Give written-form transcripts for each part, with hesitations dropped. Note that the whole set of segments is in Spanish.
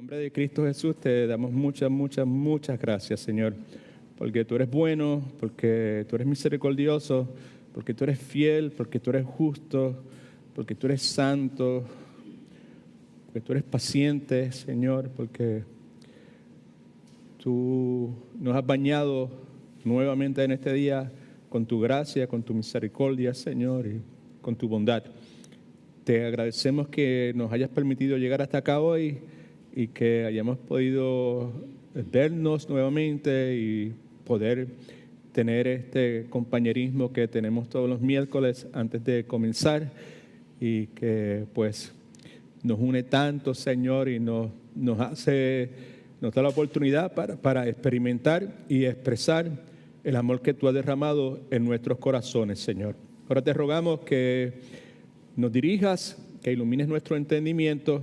nombre de Cristo Jesús te damos muchas gracias, Señor, porque tú eres bueno, porque tú eres misericordioso, porque tú eres fiel, porque tú eres justo, porque tú eres santo, porque tú eres paciente, Señor, porque tú nos has bañado nuevamente en este día con tu gracia, con tu misericordia, Señor, y con tu bondad. Te agradecemos que nos hayas permitido llegar hasta acá hoy y que hayamos podido vernos nuevamente y poder tener este compañerismo que tenemos todos los miércoles antes de comenzar y que pues nos une tanto, Señor, y nos da la oportunidad para experimentar y expresar el amor que tú has derramado en nuestros corazones, Señor. Ahora te rogamos que nos dirijas, que ilumines nuestro entendimiento.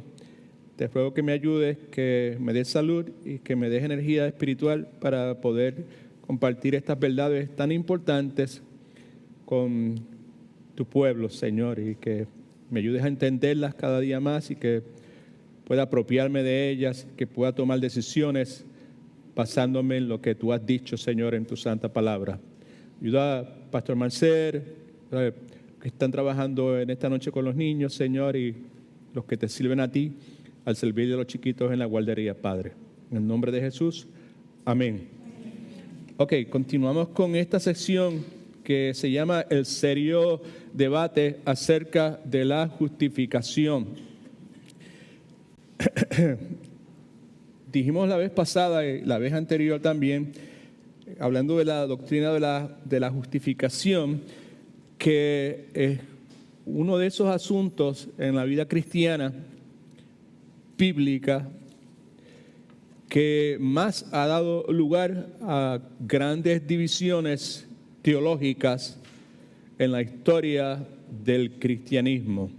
Te ruego que me ayudes, que me des salud y que me des energía espiritual para poder compartir estas verdades tan importantes con tu pueblo, Señor, y que me ayudes a entenderlas cada día más y que pueda apropiarme de ellas, que pueda tomar decisiones basándome en lo que tú has dicho, Señor, en tu santa palabra. Ayuda a Pastor Marcel, que están trabajando en esta noche con los niños, Señor, y los que te sirven a ti al servir de los chiquitos en la guardería, Padre. En el nombre de Jesús, amén. Ok, continuamos con esta sección que se llama el serio debate acerca de la justificación. Dijimos la vez pasada y la vez anterior también, hablando de la doctrina de la justificación, que es uno de esos asuntos en la vida cristiana bíblica que más ha dado lugar a grandes divisiones teológicas en la historia del cristianismo.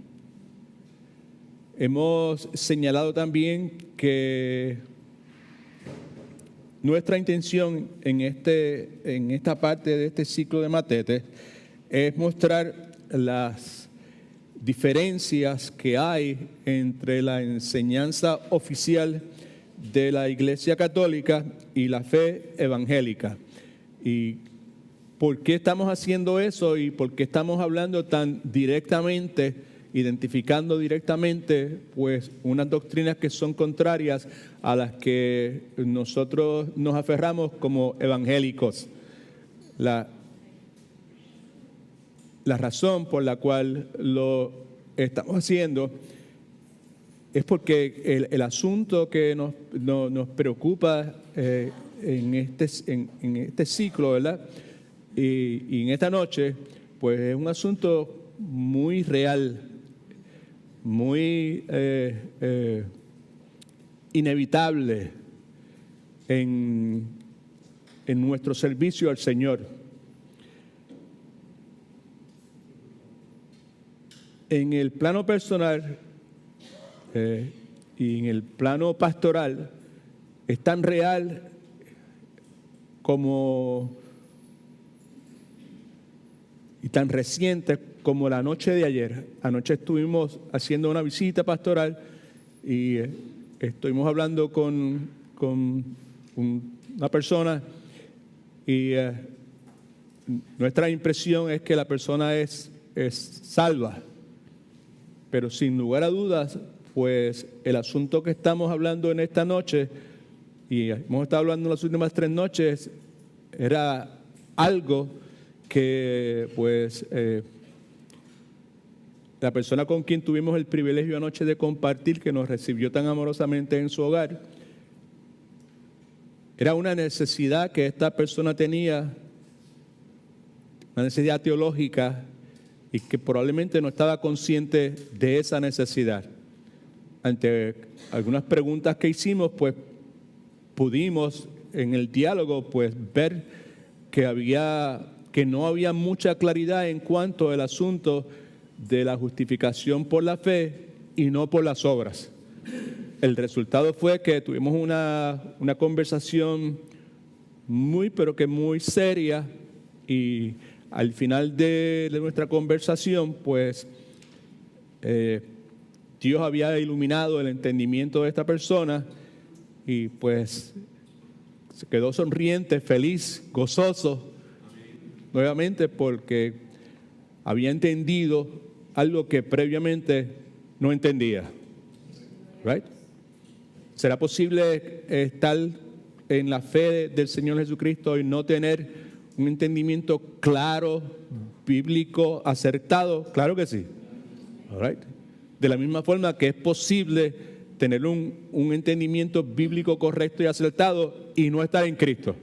Hemos señalado también que nuestra intención en esta parte de este ciclo de Matete es mostrar las diferencias que hay entre la enseñanza oficial de la Iglesia Católica y la fe evangélica. Y por qué estamos haciendo eso y por qué estamos hablando tan directamente, identificando directamente pues unas doctrinas que son contrarias a las que nosotros nos aferramos como evangélicos. La razón por la cual lo estamos haciendo es porque el asunto que nos preocupa en este ciclo, ¿verdad? Y en esta noche, pues es un asunto muy real, muy inevitable en nuestro servicio al Señor. En el plano personal y en el plano pastoral es tan real y tan reciente como la noche de ayer. Anoche estuvimos haciendo una visita pastoral y estuvimos hablando con una persona y nuestra impresión es que la persona es salva. Pero sin lugar a dudas, pues el asunto que estamos hablando en esta noche, y hemos estado hablando en las últimas 3 noches, era algo que pues la persona con quien tuvimos el privilegio anoche de compartir, que nos recibió tan amorosamente en su hogar, era una necesidad que esta persona tenía, una necesidad teológica, y que probablemente no estaba consciente de esa necesidad. Ante algunas preguntas que hicimos, pues pudimos en el diálogo pues ver que no había mucha claridad en cuanto al asunto de la justificación por la fe y no por las obras. El resultado fue que tuvimos una conversación pero que muy seria, y al final de nuestra conversación, pues Dios había iluminado el entendimiento de esta persona y pues se quedó sonriente, feliz, gozoso, nuevamente porque había entendido algo que previamente no entendía. Right? ¿Será posible estar en la fe del Señor Jesucristo y no tener un entendimiento claro, bíblico, acertado? Claro que sí. All right. De la misma forma que es posible tener un entendimiento bíblico correcto y acertado y no estar en Cristo.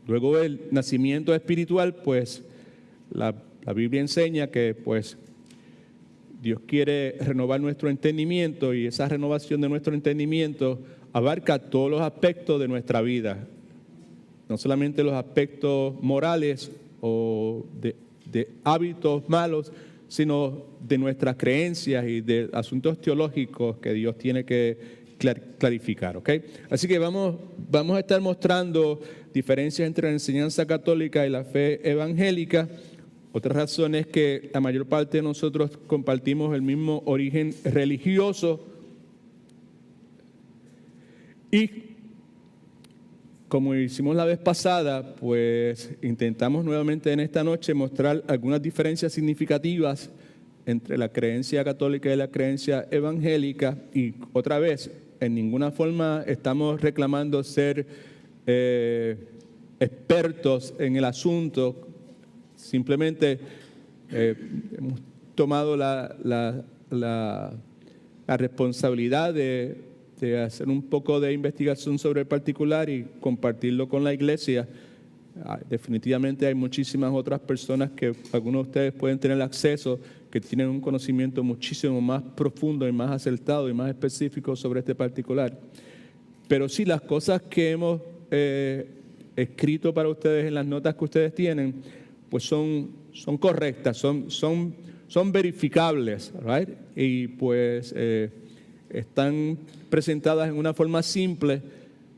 Luego del nacimiento espiritual, pues la Biblia enseña que pues Dios quiere renovar nuestro entendimiento, y esa renovación de nuestro entendimiento abarca todos los aspectos de nuestra vida. No solamente los aspectos morales o de hábitos malos, sino de nuestras creencias y de asuntos teológicos que Dios tiene que clarificar, ¿ok? Así que vamos a estar mostrando diferencias entre la enseñanza católica y la fe evangélica. Otra razón es que la mayor parte de nosotros compartimos el mismo origen religioso, y como hicimos la vez pasada, pues intentamos nuevamente en esta noche mostrar algunas diferencias significativas entre la creencia católica y la creencia evangélica. Y otra vez, en ninguna forma estamos reclamando ser expertos en el asunto. Simplemente hemos tomado la responsabilidad de hacer un poco de investigación sobre el particular y compartirlo con la iglesia. Definitivamente hay muchísimas otras personas que algunos de ustedes pueden tener acceso, que tienen un conocimiento muchísimo más profundo y más acertado y más específico sobre este particular. Pero sí, las cosas que hemos escrito para ustedes en las notas que ustedes tienen, pues son correctas, son verificables, right? Y pues están presentadas en una forma simple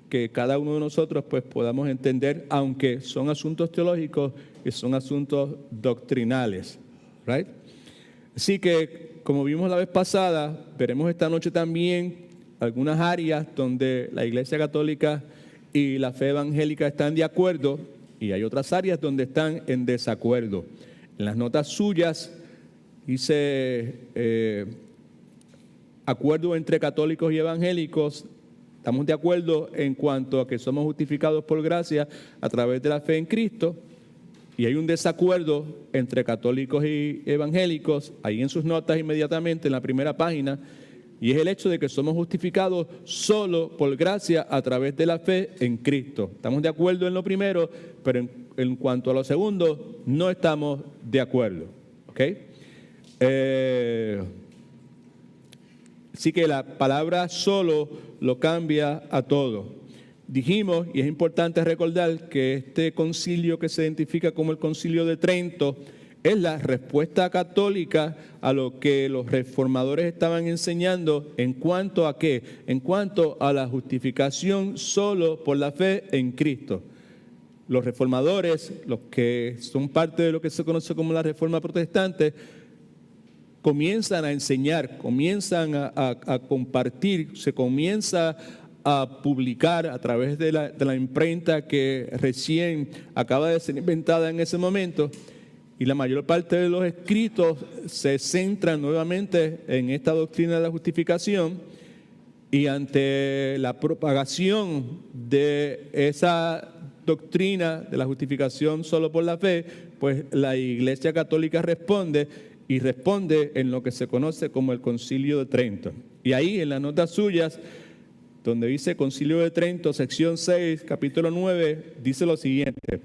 que cada uno de nosotros pues podamos entender, aunque son asuntos teológicos y son asuntos doctrinales, right? Así que, como vimos la vez pasada, veremos esta noche también algunas áreas donde la Iglesia Católica y la fe evangélica están de acuerdo, y hay otras áreas donde están en desacuerdo. En las notas suyas dice acuerdo entre católicos y evangélicos. Estamos de acuerdo en cuanto a que somos justificados por gracia a través de la fe en Cristo, y hay un desacuerdo entre católicos y evangélicos ahí en sus notas inmediatamente en la primera página, y es el hecho de que somos justificados solo por gracia a través de la fe en Cristo. Estamos de acuerdo en lo primero, pero en cuanto a lo segundo no estamos de acuerdo, ¿ok? Así que la palabra solo lo cambia a todo. Dijimos, y es importante recordar, que este concilio que se identifica como el Concilio de Trento es la respuesta católica a lo que los reformadores estaban enseñando en cuanto a ¿qué? En cuanto a la justificación solo por la fe en Cristo. Los reformadores, los que son parte de lo que se conoce como la Reforma Protestante, comienzan a enseñar, comienzan a compartir, se comienza a publicar a través de la imprenta que recién acaba de ser inventada en ese momento, y la mayor parte de los escritos se centran nuevamente en esta doctrina de la justificación. Y ante la propagación de esa doctrina de la justificación solo por la fe, pues la Iglesia Católica responde en lo que se conoce como el Concilio de Trento. Y ahí en las notas suyas, donde dice Concilio de Trento, sección 6, capítulo 9, dice lo siguiente: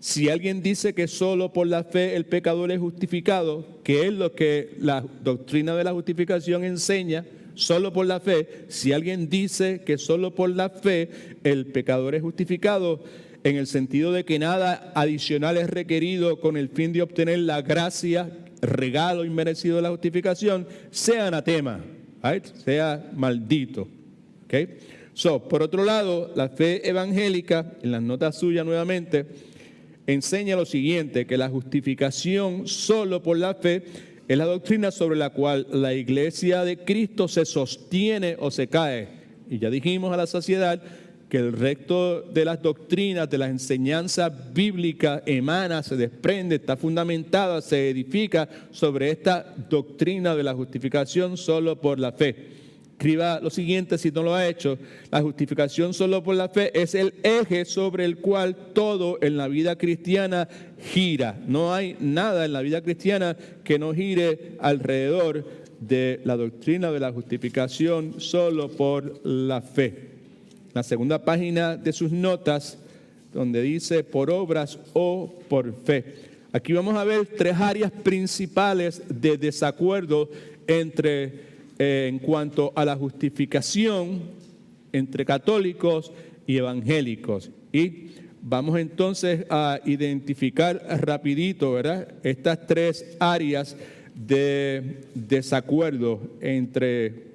si alguien dice que solo por la fe el pecador es justificado, que es lo que la doctrina de la justificación enseña, solo por la fe, si alguien dice que solo por la fe el pecador es justificado, en el sentido de que nada adicional es requerido con el fin de obtener la gracia, regalo inmerecido de la justificación, sea anatema, right? Sea maldito. ¿Okay? Por otro lado, la fe evangélica, en las notas suyas nuevamente, enseña lo siguiente: que la justificación solo por la fe es la doctrina sobre la cual la Iglesia de Cristo se sostiene o se cae. y ya dijimos a la saciedad que el resto de las doctrinas, de las enseñanzas bíblicas emana, se desprende, está fundamentada, se edifica sobre esta doctrina de la justificación solo por la fe. Escriba lo siguiente si no lo ha hecho: la justificación solo por la fe es el eje sobre el cual todo en la vida cristiana gira. No hay nada en la vida cristiana que no gire alrededor de la doctrina de la justificación solo por la fe. La segunda página de sus notas, donde dice por obras o por fe. Aquí vamos a ver tres áreas principales de desacuerdo en cuanto a la justificación entre católicos y evangélicos. Y vamos entonces a identificar rapidito, ¿verdad?, estas tres áreas de desacuerdo entre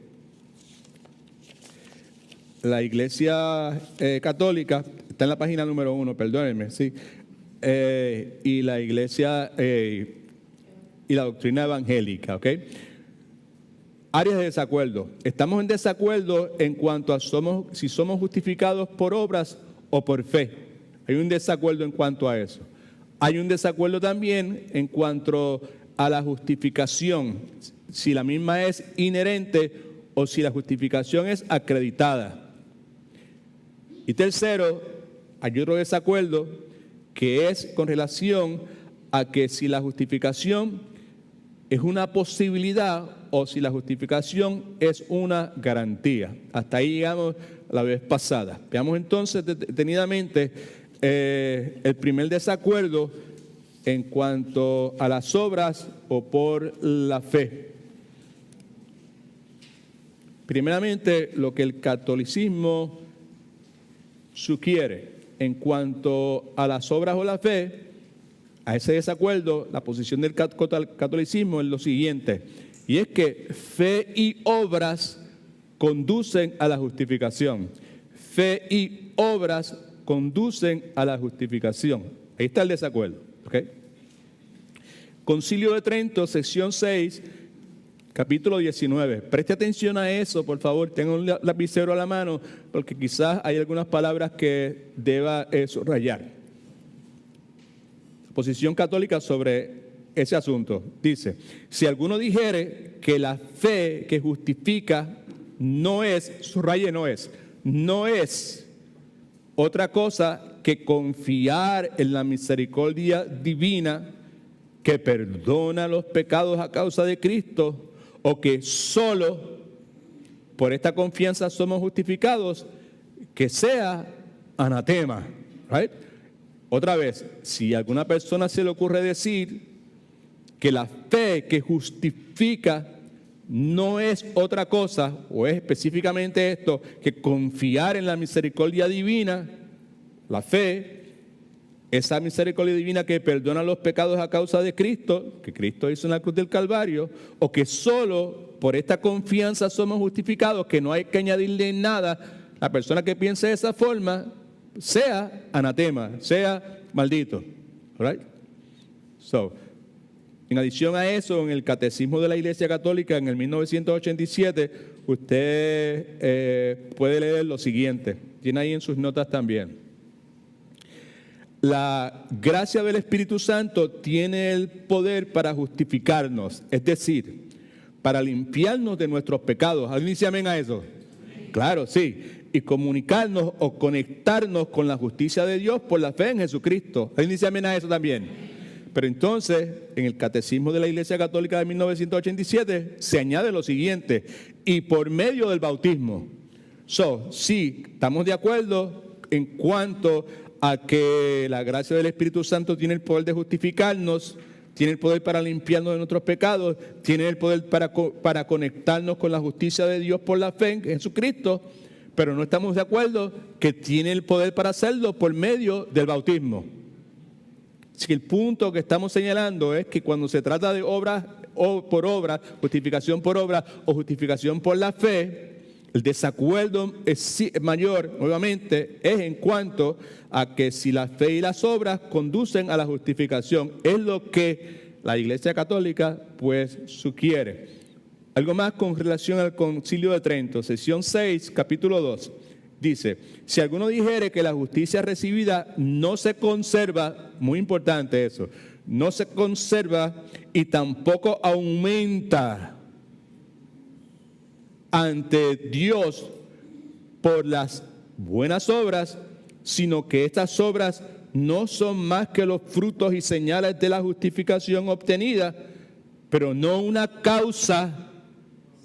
la Iglesia Católica, está en la página número 1, perdónenme, sí, y la Iglesia y la doctrina evangélica, ¿ok? Áreas de desacuerdo. Estamos en desacuerdo en cuanto a si somos justificados por obras o por fe. Hay un desacuerdo en cuanto a eso. Hay un desacuerdo también en cuanto a la justificación, si la misma es inherente o si la justificación es acreditada. Y tercero, hay otro desacuerdo que es con relación a que si la justificación es una posibilidad o si la justificación es una garantía. Hasta ahí llegamos la vez pasada. Veamos entonces detenidamente el primer desacuerdo en cuanto a las obras o por la fe. Primeramente, lo que el catolicismo sugiere en cuanto a las obras o la fe, a ese desacuerdo, la posición del catolicismo es lo siguiente, y es que fe y obras conducen a la justificación. Fe y obras conducen a la justificación. Ahí está el desacuerdo, ¿ok? Concilio de Trento, sección 6, capítulo 19. Preste atención a eso, por favor. Tenga un lapicero a la mano, porque quizás hay algunas palabras que deba subrayar. Posición católica sobre ese asunto. Dice: si alguno dijere que la fe que justifica no es, subraye no es otra cosa que confiar en la misericordia divina que perdona los pecados a causa de Cristo, o que solo por esta confianza somos justificados, que sea anatema. Right? Otra vez, si a alguna persona se le ocurre decir que la fe que justifica no es otra cosa, o es específicamente esto, que confiar en la misericordia divina, la fe, esa misericordia divina que perdona los pecados a causa de Cristo, que Cristo hizo en la cruz del Calvario, o que solo por esta confianza somos justificados, que no hay que añadirle nada, la persona que piense de esa forma, sea anatema, sea maldito. All right? So, en adición a eso, en el Catecismo de la Iglesia Católica, en el 1987, usted puede leer lo siguiente. Tiene ahí en sus notas también. La gracia del Espíritu Santo tiene el poder para justificarnos, es decir, para limpiarnos de nuestros pecados. ¿Alguien dice amén a eso? Claro, sí. Y comunicarnos o conectarnos con la justicia de Dios por la fe en Jesucristo. ¿Alguien dice amén a eso también? Pero entonces, en el Catecismo de la Iglesia Católica de 1987, se añade lo siguiente: y por medio del bautismo. Sí, estamos de acuerdo en cuanto a que la gracia del Espíritu Santo tiene el poder de justificarnos, tiene el poder para limpiarnos de nuestros pecados, tiene el poder para conectarnos con la justicia de Dios por la fe en Jesucristo, pero no estamos de acuerdo que tiene el poder para hacerlo por medio del bautismo. Así que el punto que estamos señalando es que cuando se trata de obras o por obras, justificación por obra o justificación por la fe, el desacuerdo es mayor, nuevamente, es en cuanto a que si la fe y las obras conducen a la justificación. Es lo que la Iglesia Católica pues sugiere. Algo más con relación al Concilio de Trento, sección 6, capítulo 2. Dice, si alguno dijere que la justicia recibida no se conserva, muy importante eso, no se conserva y tampoco aumenta ante Dios por las buenas obras, sino que estas obras no son más que los frutos y señales de la justificación obtenida, pero no una causa,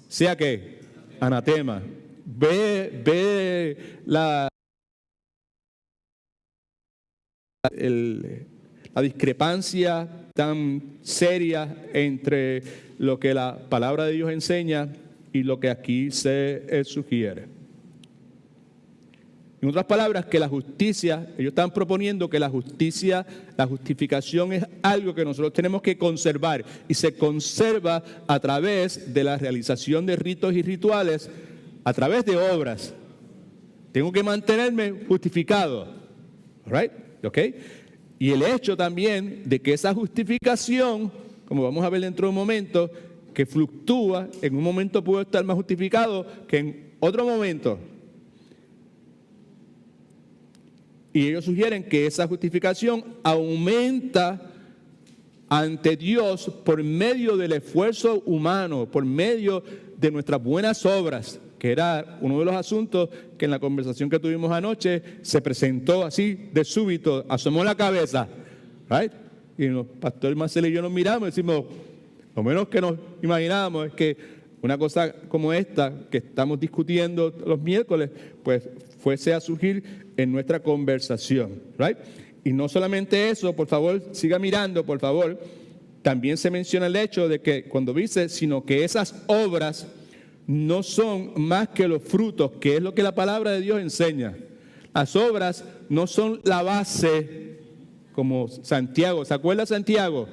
sea que anatema. Ve la discrepancia tan seria entre lo que la palabra de Dios enseña y lo que aquí se sugiere. En otras palabras, que la justicia, ellos están proponiendo que la justicia, la justificación es algo que nosotros tenemos que conservar y se conserva a través de la realización de ritos y rituales, a través de obras. Tengo que mantenerme justificado, right? ¿Okay? Y el hecho también de que esa justificación, como vamos a ver dentro de un momento, que fluctúa, en un momento puedo estar más justificado que en otro momento. Y ellos sugieren que esa justificación aumenta ante Dios por medio del esfuerzo humano, por medio de nuestras buenas obras, que era uno de los asuntos que en la conversación que tuvimos anoche se presentó así de súbito, asomó la cabeza, right? Y el pastor Marcelo y yo nos miramos y decimos, lo menos que nos imaginábamos es que una cosa como esta que estamos discutiendo los miércoles, pues fuese a surgir en nuestra conversación, right? Y no solamente eso, por favor, siga mirando, por favor. También se menciona el hecho de que cuando dice, sino que esas obras no son más que los frutos, que es lo que la palabra de Dios enseña. Las obras no son la base, como Santiago. ¿Se acuerda Santiago?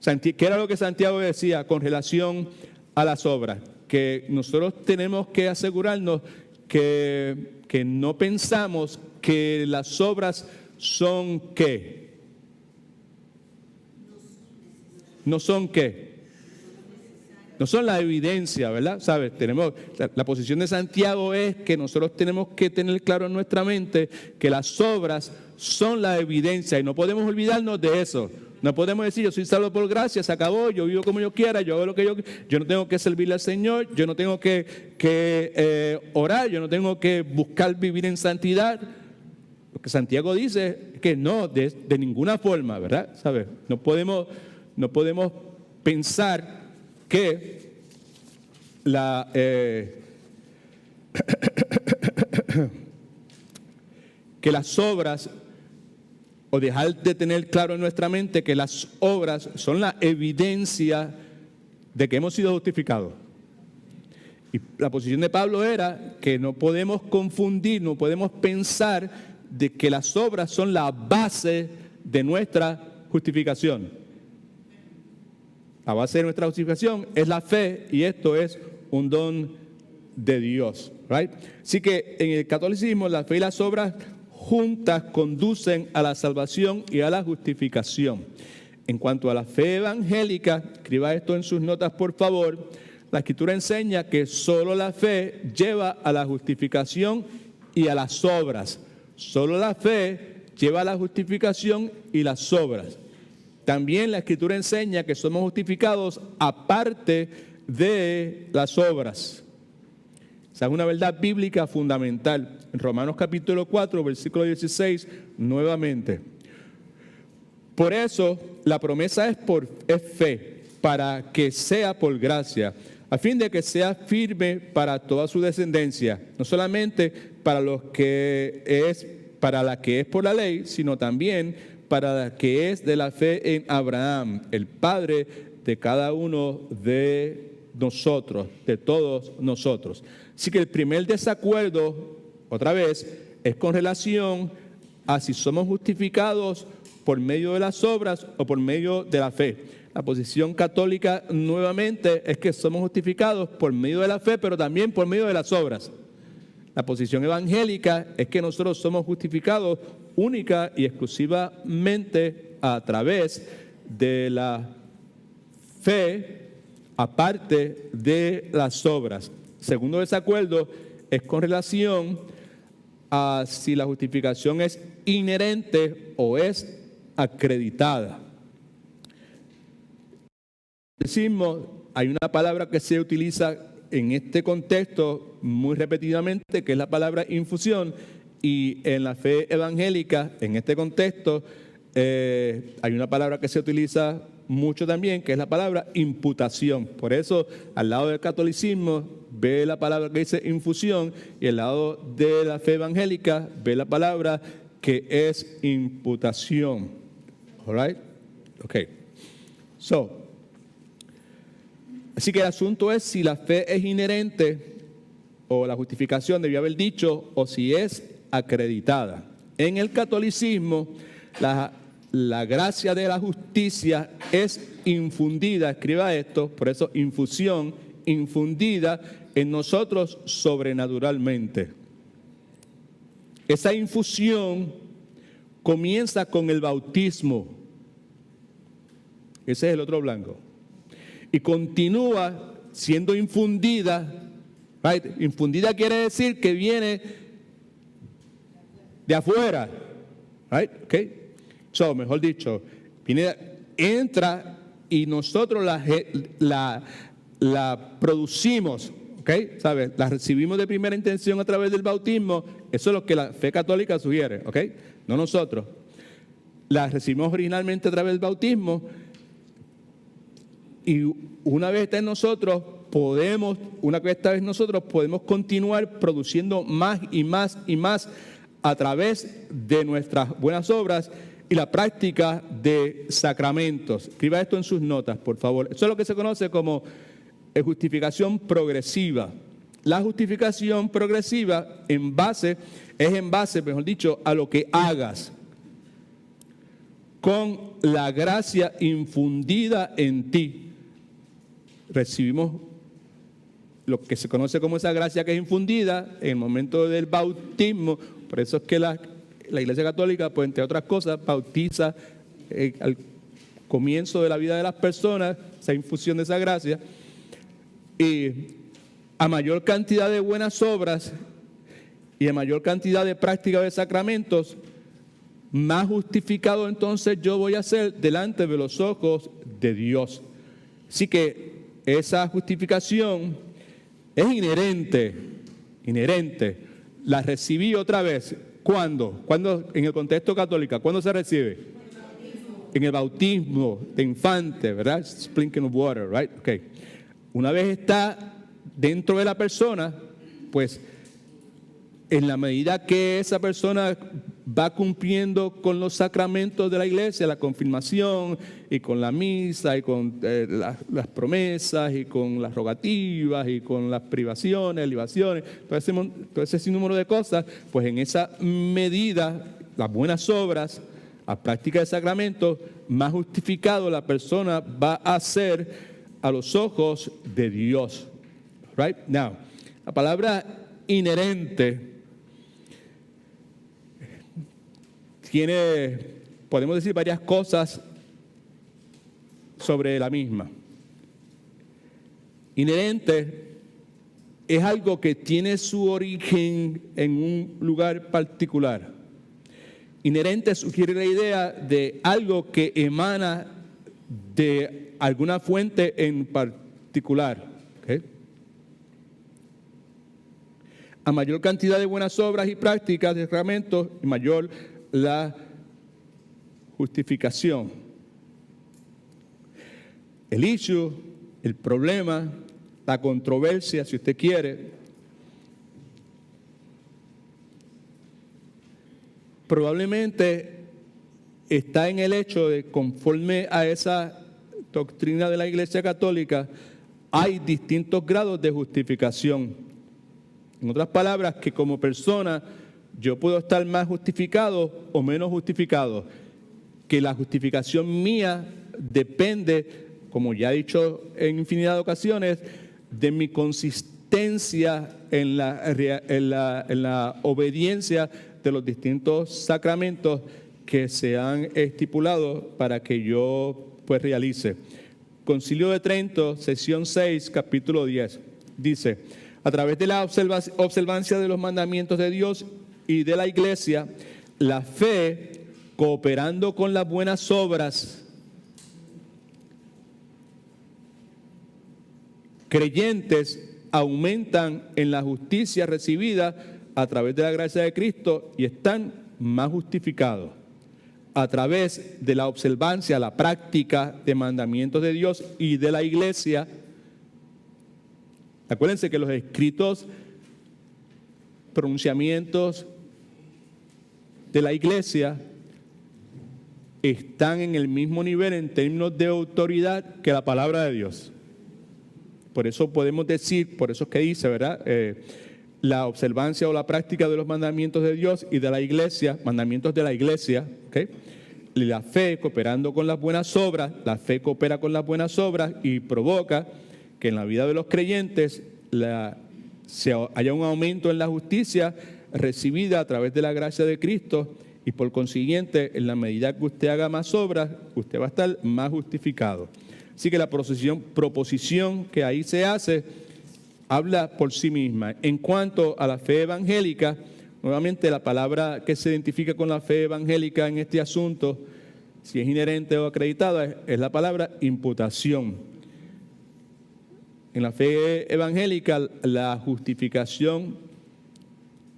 ¿Qué era lo que Santiago decía con relación a las obras? Que nosotros tenemos que asegurarnos que no pensamos que las obras son ¿qué? No son ¿qué? No son la evidencia, ¿verdad? ¿Sabes? La posición de Santiago es que nosotros tenemos que tener claro en nuestra mente que las obras son la evidencia y no podemos olvidarnos de eso. No podemos decir, yo soy salvo por gracia, se acabó, yo vivo como yo quiera, yo hago lo que yo no tengo que servirle al Señor, yo no tengo que orar, yo no tengo que buscar vivir en santidad. Lo que Santiago dice es que no, de ninguna forma, ¿verdad? ¿Sabes? No podemos pensar que que las obras, o dejar de tener claro en nuestra mente que las obras son la evidencia de que hemos sido justificados. Y la posición de Pablo era que no podemos confundir, no podemos pensar de que las obras son la base de nuestra justificación. La base de nuestra justificación es la fe y esto es un don de Dios, right? Así que en el catolicismo la fe y las obras juntas conducen a la salvación y a la justificación. En cuanto a la fe evangélica, escriba esto en sus notas por favor, la Escritura enseña que solo la fe lleva a la justificación y a las obras. Solo la fe lleva a la justificación y las obras. También la Escritura enseña que somos justificados aparte de las obras. Esa es una verdad bíblica fundamental. En Romanos capítulo 4, versículo 16, nuevamente. Por eso, la promesa es fe, para que sea por gracia, a fin de que sea firme para toda su descendencia, no solamente para la que es por la ley, sino también para la que es de la fe en Abraham, el padre de cada uno de nosotros, de todos nosotros. Así que el primer desacuerdo, otra vez, es con relación a si somos justificados por medio de las obras o por medio de la fe. La posición católica nuevamente es que somos justificados por medio de la fe, pero también por medio de las obras. La posición evangélica es que nosotros somos justificados única y exclusivamente a través de la fe aparte de las obras. Segundo desacuerdo es con relación a si la justificación es inherente o es acreditada. Decimos, hay una palabra que se utiliza en este contexto muy repetidamente, que es la palabra infusión, y en la fe evangélica, en este contexto, hay una palabra que se utiliza mucho también, que es la palabra imputación. Por eso, al lado del catolicismo, ve la palabra que dice infusión, y al lado de la fe evangélica, ve la palabra que es imputación. All right? Okay. Así que el asunto es si la fe es inherente, o la justificación debía haber dicho, o si es acreditada. En el catolicismo, la gracia de la justicia es infundida, escriba esto, por eso infusión, infundida en nosotros sobrenaturalmente. Esa infusión comienza con el bautismo. Ese es el otro blanco. Y continúa siendo infundida. Right? Infundida quiere decir que viene de afuera. Right? Okay. So, mejor dicho, entra y nosotros la producimos, ¿ok? ¿Sabes? La recibimos de primera intención a través del bautismo. Eso es lo que la fe católica sugiere, ¿ok? No nosotros. La recibimos originalmente a través del bautismo y una vez está en nosotros, podemos continuar produciendo más y más y más a través de nuestras buenas obras y la práctica de sacramentos. Escriba esto en sus notas, por favor. Eso es lo que se conoce como justificación progresiva. La justificación progresiva es en base, mejor dicho, a lo que hagas con la gracia infundida en ti. Recibimos lo que se conoce como esa gracia que es infundida en el momento del bautismo. Por eso es que la Iglesia Católica, pues entre otras cosas, bautiza al comienzo de la vida de las personas, esa infusión de esa gracia. Y a mayor cantidad de buenas obras y a mayor cantidad de práctica de sacramentos, más justificado entonces yo voy a ser delante de los ojos de Dios. Así que esa justificación es inherente. La recibí otra vez. ¿Cuándo? En el contexto católico, ¿cuándo se recibe? En el bautismo de infante, ¿verdad? Sprinkling of water, right? Okay. Una vez está dentro de la persona, pues en la medida que esa persona va cumpliendo con los sacramentos de la iglesia, la confirmación y con la misa y con las promesas y con las rogativas y con las privaciones, libaciones, todo ese sinnúmero de cosas, pues en esa medida, las buenas obras, la práctica de sacramentos, más justificado la persona va a ser a los ojos de Dios. Right? Now, la palabra inherente podemos decir varias cosas sobre la misma. Inherente es algo que tiene su origen en un lugar particular. Inherente sugiere la idea de algo que emana de alguna fuente en particular. ¿Okay? A mayor cantidad de buenas obras y prácticas de sacramentos, mayor la justificación. El issue, el problema, la controversia, si usted quiere, probablemente está en el hecho de, conforme a esa doctrina de la Iglesia Católica, hay distintos grados de justificación. En otras palabras, que como persona yo puedo estar más justificado o menos justificado, que la justificación mía depende, como ya he dicho en infinidad de ocasiones, de mi consistencia en la obediencia de los distintos sacramentos que se han estipulado para que yo pues realice. Concilio de Trento, sesión 6, capítulo 10. Dice, a través de la observancia de los mandamientos de Dios y de la iglesia, la fe, cooperando con las buenas obras, creyentes aumentan en la justicia recibida a través de la gracia de Cristo y están más justificados. A través de la observancia, la práctica de mandamientos de Dios y de la iglesia. Acuérdense que los escritos, pronunciamientos de la iglesia están en el mismo nivel en términos de autoridad que la palabra de Dios. Por eso podemos decir, por eso es que dice, ¿verdad? La observancia o la práctica de los mandamientos de Dios y de la iglesia, mandamientos de la iglesia, ¿ok? La fe cooperando con las buenas obras, la fe coopera con las buenas obras y provoca que en la vida de los creyentes haya un aumento en la justicia recibida a través de la gracia de Cristo y por consiguiente, en la medida que usted haga más obras, usted va a estar más justificado. Así que la proposición que ahí se hace habla por sí misma. En cuanto a la fe evangélica, nuevamente la palabra que se identifica con la fe evangélica en este asunto, si es inherente o acreditada, es la palabra imputación. En la fe evangélica, la justificación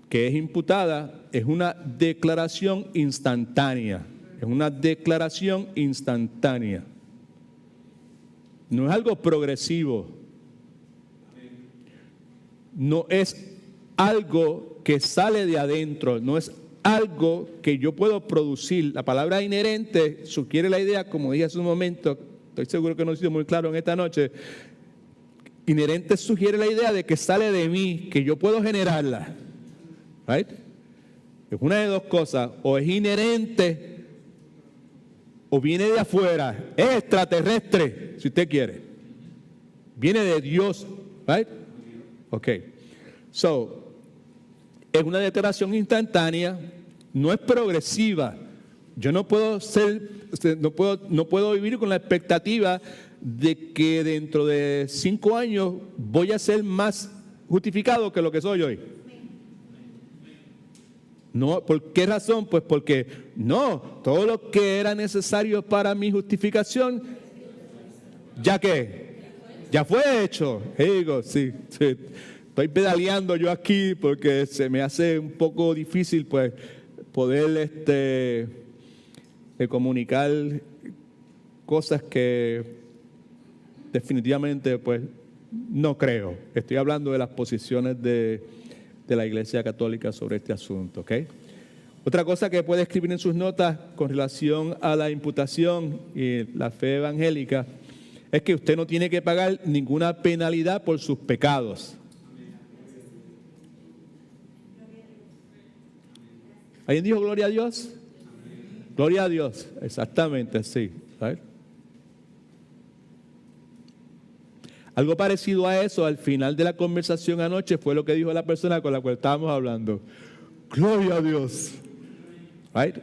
que es imputada es una declaración instantánea. Es una declaración instantánea. No es algo progresivo. No es algo que sale de adentro, no es algo que yo puedo producir. La palabra inherente sugiere la idea, como dije hace un momento, estoy seguro que no he sido muy claro en esta noche. Inherente sugiere la idea de que sale de mí, que yo puedo generarla. Right? Es una de dos cosas, o es inherente o viene de afuera, es extraterrestre, si usted quiere. Viene de Dios, right? Ok. So, es una declaración instantánea, no es progresiva. Yo no puedo no puedo vivir con la expectativa de que dentro de 5 años voy a ser más justificado que lo que soy hoy. No, ¿por qué razón? Pues porque no, todo lo que era necesario para mi justificación, ¿ya qué? Ya fue hecho. Digo, sí, estoy pedaleando yo aquí porque se me hace un poco difícil pues poder comunicar cosas que definitivamente pues no creo. Estoy hablando de las posiciones de la Iglesia Católica sobre este asunto, ¿ok? Otra cosa que puede escribir en sus notas con relación a la imputación y la fe evangélica es que usted no tiene que pagar ninguna penalidad por sus pecados. ¿Alguien dijo gloria a Dios? Gloria a Dios, exactamente, sí. ¿Sabes? Algo parecido a eso al final de la conversación anoche fue lo que dijo la persona con la cual estábamos hablando. Gloria a Dios. Right?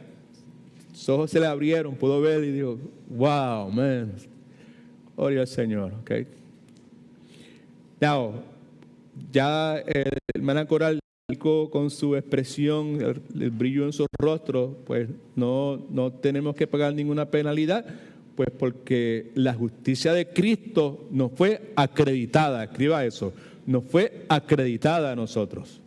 Sus ojos se le abrieron, pudo ver y dijo, wow, man. Gloria al Señor. Okay. Now, ya el hermana Coral con su expresión, el brillo en su rostro, pues no tenemos que pagar ninguna penalidad. Pues porque la justicia de Cristo nos fue acreditada, escriba eso, nos fue acreditada a nosotros.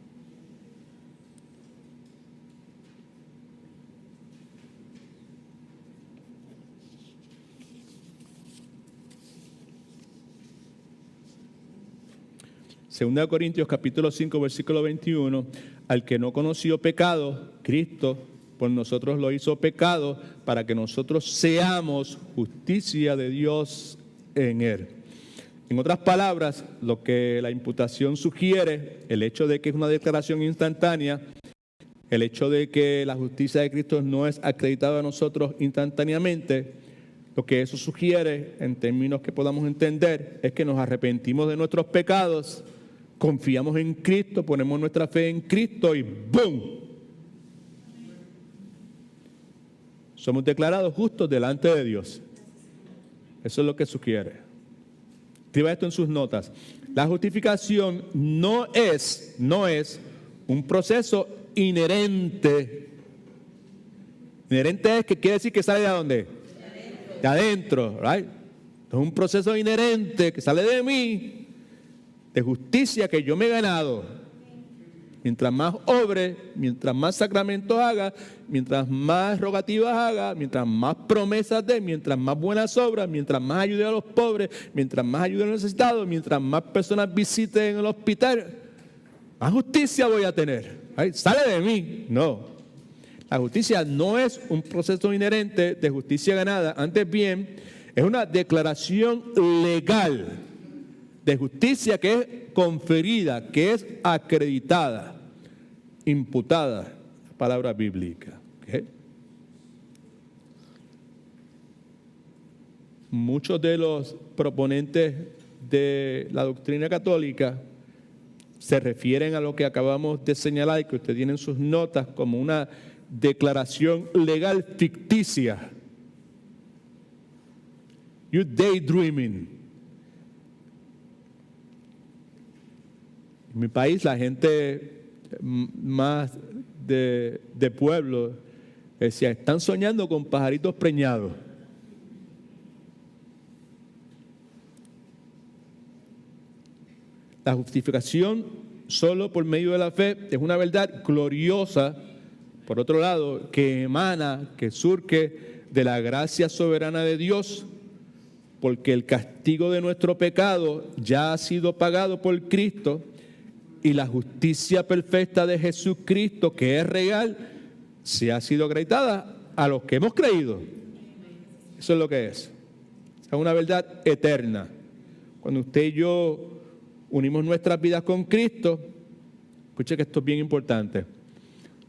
Segunda de Corintios capítulo 5 versículo 21, al que no conoció pecado, Cristo por nosotros lo hizo pecado para que nosotros seamos justicia de Dios en él. En otras palabras, lo que la imputación sugiere, el hecho de que es una declaración instantánea, el hecho de que la justicia de Cristo no es acreditada a nosotros instantáneamente, lo que eso sugiere, en términos que podamos entender, es que nos arrepentimos de nuestros pecados, confiamos en Cristo, ponemos nuestra fe en Cristo y ¡boom! Somos declarados justos delante de Dios. Eso es lo que sugiere. Escriba esto en sus notas. La justificación no es un proceso inherente. Inherente es que quiere decir que sale de dónde? De adentro, right? Es un proceso inherente que sale de mí, de justicia que yo me he ganado. Mientras más obre, mientras más sacramentos haga, mientras más rogativas haga, mientras más promesas dé, mientras más buenas obras, mientras más ayude a los pobres, mientras más ayude a los necesitados, mientras más personas visiten el hospital, más justicia voy a tener. ¿Ay? ¿Sale de mí? No. La justicia no es un proceso inherente de justicia ganada, antes bien, es una declaración legal de justicia que es conferida, que es acreditada, imputada, palabra bíblica. ¿Okay? Muchos de los proponentes de la doctrina católica se refieren a lo que acabamos de señalar y que usted tiene en sus notas como una declaración legal ficticia. You're daydreaming. En mi país la gente más de pueblo decía, están soñando con pajaritos preñados. La justificación solo por medio de la fe es una verdad gloriosa, por otro lado, que emana, que surge de la gracia soberana de Dios, porque el castigo de nuestro pecado ya ha sido pagado por Cristo y la justicia perfecta de Jesucristo, que es real, se ha sido acreditada a los que hemos creído. Eso es lo que es. Es una verdad eterna. Cuando usted y yo unimos nuestras vidas con Cristo, escuche que esto es bien importante.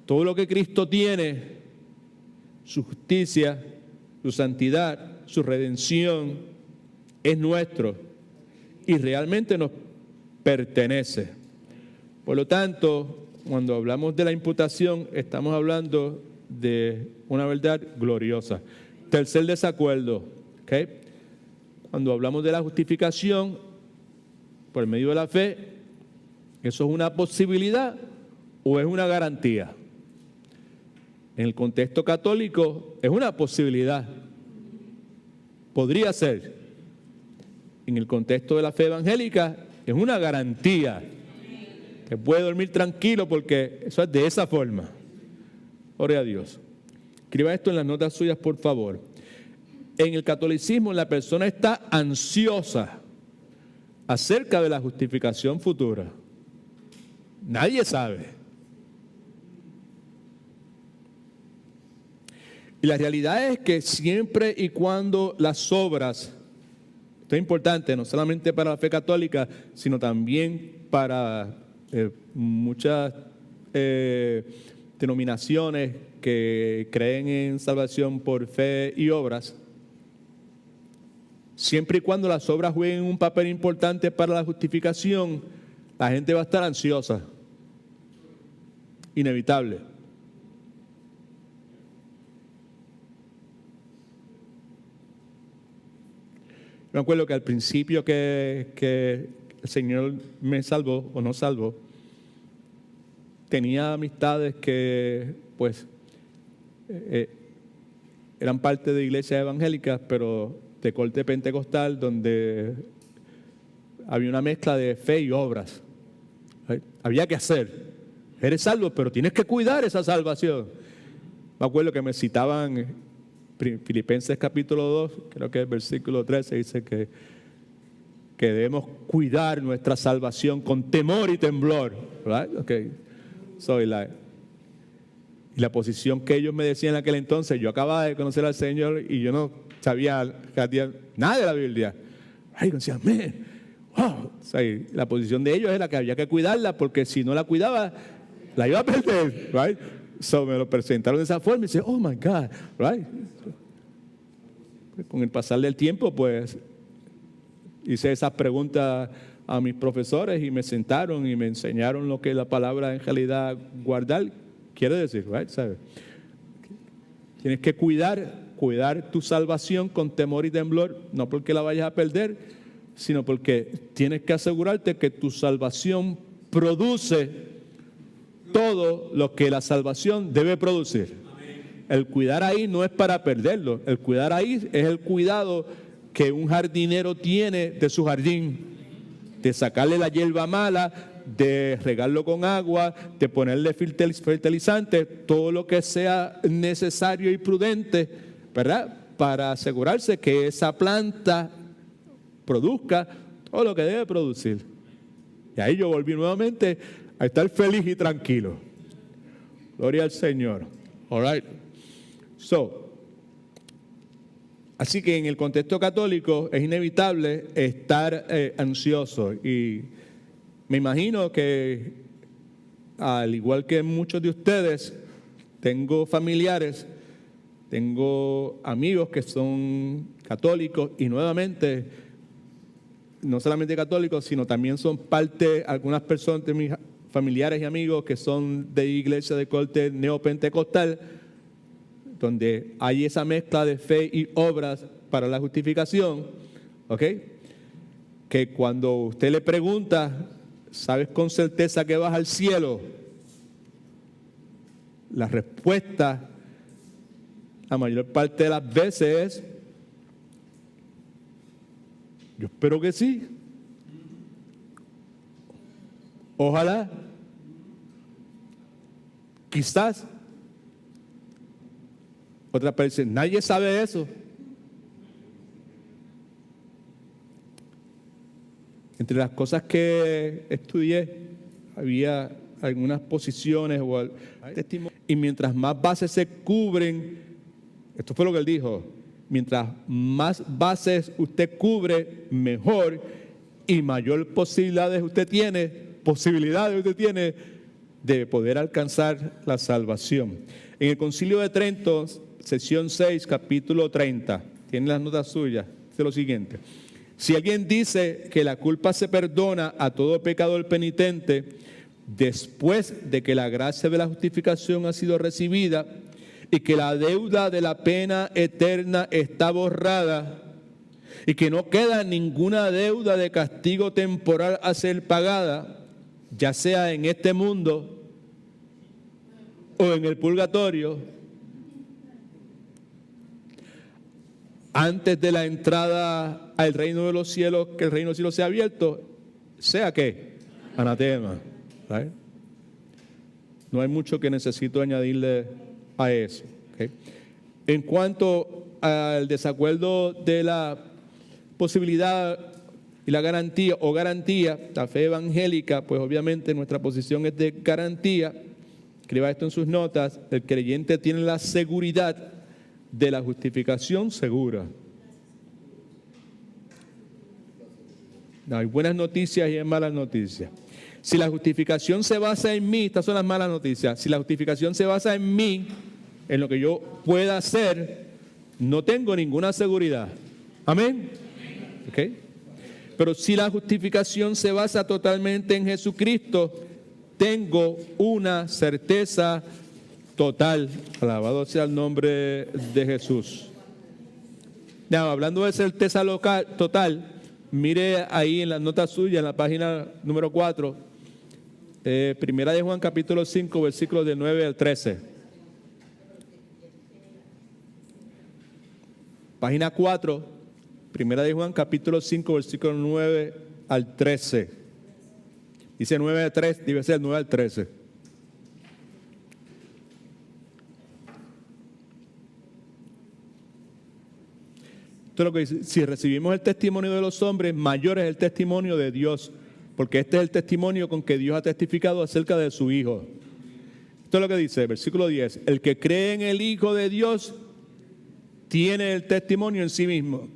Todo lo que Cristo tiene, su justicia, su santidad, su redención, es nuestro y realmente nos pertenece. Por lo tanto, cuando hablamos de la imputación, estamos hablando de una verdad gloriosa. Tercer desacuerdo, ¿okay? Cuando hablamos de la justificación por medio de la fe, ¿eso es una posibilidad o es una garantía? En el contexto católico es una posibilidad. Podría ser. En el contexto de la fe evangélica es una garantía. Que puede dormir tranquilo porque eso es de esa forma. Ore a Dios. Escriba esto en las notas suyas, por favor. En el catolicismo la persona está ansiosa acerca de la justificación futura. Nadie sabe. Y la realidad es que siempre y cuando las obras, esto es importante, no solamente para la fe católica, sino también para muchas denominaciones que creen en salvación por fe y obras, siempre y cuando las obras jueguen un papel importante para la justificación, la gente va a estar ansiosa. Inevitable. Me acuerdo que al principio que el Señor me salvó o no salvó, tenía amistades que pues eran parte de iglesias evangélicas, pero de corte pentecostal, donde había una mezcla de fe y obras. Había que hacer. Eres salvo, pero tienes que cuidar esa salvación. Me acuerdo que me citaban Filipenses capítulo 2, creo que el versículo 13 dice que debemos cuidar nuestra salvación con temor y temblor. Right? Okay. Y la posición que ellos me decían en aquel entonces, yo acababa de conocer al Señor y yo no sabía nada de la Biblia. Ay, decían, wow. La posición de ellos era que había que cuidarla porque si no la cuidaba, la iba a perder. Right? Me lo presentaron de esa forma y dice, oh my God. Right? Con el pasar del tiempo, pues, hice esas preguntas a mis profesores y me sentaron y me enseñaron lo que la palabra en realidad guardar quiere decir, right? ¿Sabes? Tienes que cuidar tu salvación con temor y temblor, no porque la vayas a perder, sino porque tienes que asegurarte que tu salvación produce todo lo que la salvación debe producir. El cuidar ahí no es para perderlo. El cuidar ahí es el cuidado que un jardinero tiene de su jardín, de sacarle la hierba mala, de regarlo con agua, de ponerle fertilizante, todo lo que sea necesario y prudente, ¿verdad? Para asegurarse que esa planta produzca todo lo que debe producir. Y ahí yo volví nuevamente a estar feliz y tranquilo. Gloria al Señor. All right. Así que en el contexto católico es inevitable estar ansioso, y me imagino que al igual que muchos de ustedes, tengo familiares, tengo amigos que son católicos, y nuevamente no solamente católicos, sino también son parte, algunas personas de mis familiares y amigos que son de iglesia de corte neopentecostal, donde hay esa mezcla de fe y obras para la justificación, ¿ok? Que cuando usted le pregunta, ¿sabes con certeza que vas al cielo? La respuesta, la mayor parte de las veces es, yo espero que sí. Ojalá. Quizás. Otra persona, nadie sabe eso. Entre las cosas que estudié, había algunas posiciones o testimonios, y mientras más bases se cubren, esto fue lo que él dijo, mientras más bases usted cubre, mejor, y mayor posibilidades usted tiene de poder alcanzar la salvación. En el Concilio de Trento, sección 6, capítulo 30, tienen las notas suyas, dice lo siguiente: si alguien dice que la culpa se perdona a todo pecador penitente después de que la gracia de la justificación ha sido recibida y que la deuda de la pena eterna está borrada y que no queda ninguna deuda de castigo temporal a ser pagada, ya sea en este mundo o en el purgatorio, antes de la entrada al reino de los cielos, que el reino de los cielos sea abierto, sea ¿qué? Anatema. ¿Right? No hay mucho que necesito añadirle a eso. ¿Okay? En cuanto al desacuerdo de la posibilidad y la garantía la fe evangélica, pues obviamente nuestra posición es de garantía. Escriba esto en sus notas: el creyente tiene la seguridad de la justificación segura. No, hay buenas noticias y hay malas noticias. Si la justificación se basa en mí, estas son las malas noticias. Si la justificación se basa en mí, en lo que yo pueda hacer, no tengo ninguna seguridad. Amén. ¿Okay? Pero si la justificación se basa totalmente en Jesucristo, tengo una certeza total. Alabado sea el nombre de Jesús. Now, hablando de certeza total, mire ahí en las notas suyas, en la página número 4, Primera de Juan capítulo 5, versículos del 9 al 13. Página 4, Primera de Juan capítulo 5, versículos 9 al 13. Dice 9 al 3, debe ser 9 al 13. Esto es lo que dice: si recibimos el testimonio de los hombres, mayor es el testimonio de Dios, porque este es el testimonio con que Dios ha testificado acerca de su Hijo. Esto es lo que dice, versículo 10: el que cree en el Hijo de Dios tiene el testimonio en sí mismo.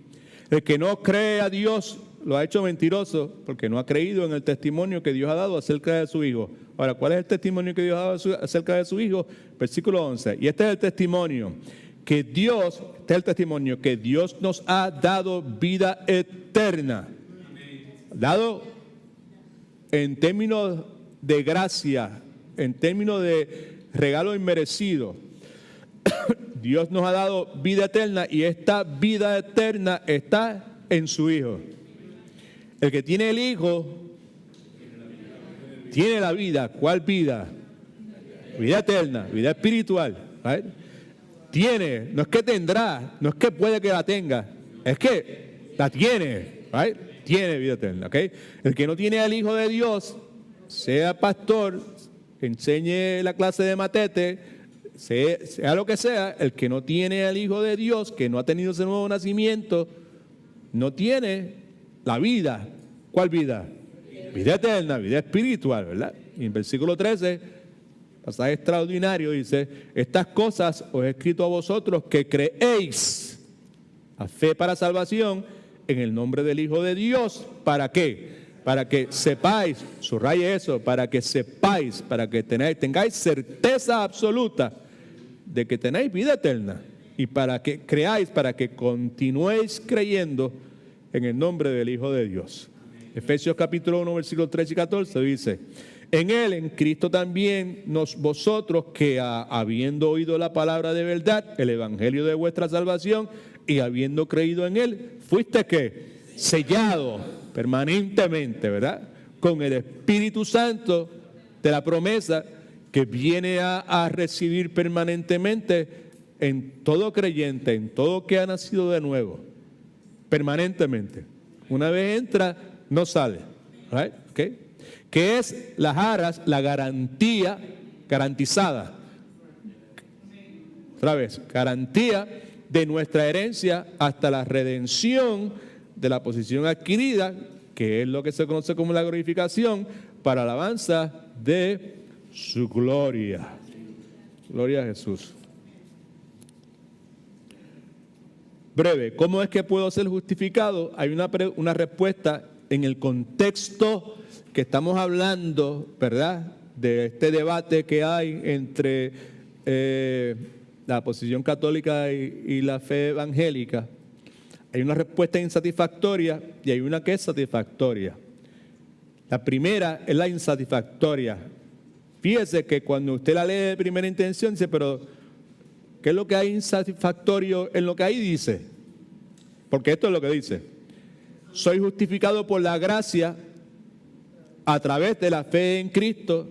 El que no cree a Dios lo ha hecho mentiroso, porque no ha creído en el testimonio que Dios ha dado acerca de su Hijo. Ahora, ¿cuál es el testimonio que Dios ha dado acerca de su Hijo? Versículo 11. Y este es el testimonio que Dios, nos ha dado vida eterna. Dado en términos de gracia, en términos de regalo inmerecido. Dios nos ha dado vida eterna, y esta vida eterna está en su Hijo. El que tiene el Hijo tiene la vida. ¿Cuál vida? Vida eterna, vida espiritual. ¿Right? Tiene, no es que tendrá, no es que puede que la tenga, es que la tiene. ¿Right? Tiene vida eterna. ¿Okay? El que no tiene al Hijo de Dios, sea pastor, enseñe la clase de matete, sea lo que sea, el que no tiene al Hijo de Dios, que no ha tenido ese nuevo nacimiento, no tiene la vida. ¿Cuál vida? Vida eterna, vida espiritual, ¿verdad? Y en versículo 13, pasaje extraordinario, dice: estas cosas os he escrito a vosotros que creéis a fe para salvación en el nombre del Hijo de Dios. ¿Para qué? Para que sepáis, subraye eso, para que sepáis, para que tengáis certeza absoluta de que tenéis vida eterna, y para que creáis, para que continuéis creyendo en el nombre del Hijo de Dios. Efesios capítulo 1, versículos 13 y 14 dice: en Él, en Cristo también, vosotros que habiendo oído la palabra de verdad, el evangelio de vuestra salvación, y habiendo creído en Él, fuiste ¿qué? Sellado permanentemente, ¿verdad? Con el Espíritu Santo de la promesa, que viene a recibir permanentemente en todo creyente, en todo que ha nacido de nuevo, permanentemente. Una vez entra, no sale. Right? Okay. Que es las aras, la garantía garantizada. Otra vez, garantía de nuestra herencia hasta la redención de la posición adquirida, que es lo que se conoce como la glorificación, para alabanza de su gloria. Gloria a Jesús. Breve, ¿cómo es que puedo ser justificado? Hay una respuesta en el contexto que estamos hablando, ¿verdad? De este debate que hay entre la posición católica y la fe evangélica. Hay una respuesta insatisfactoria y hay una que es satisfactoria. La primera es la insatisfactoria. Fíjese que cuando usted la lee de primera intención, dice, pero ¿qué es lo que hay insatisfactorio en lo que ahí dice? Porque esto es lo que dice: soy justificado por la gracia a través de la fe en Cristo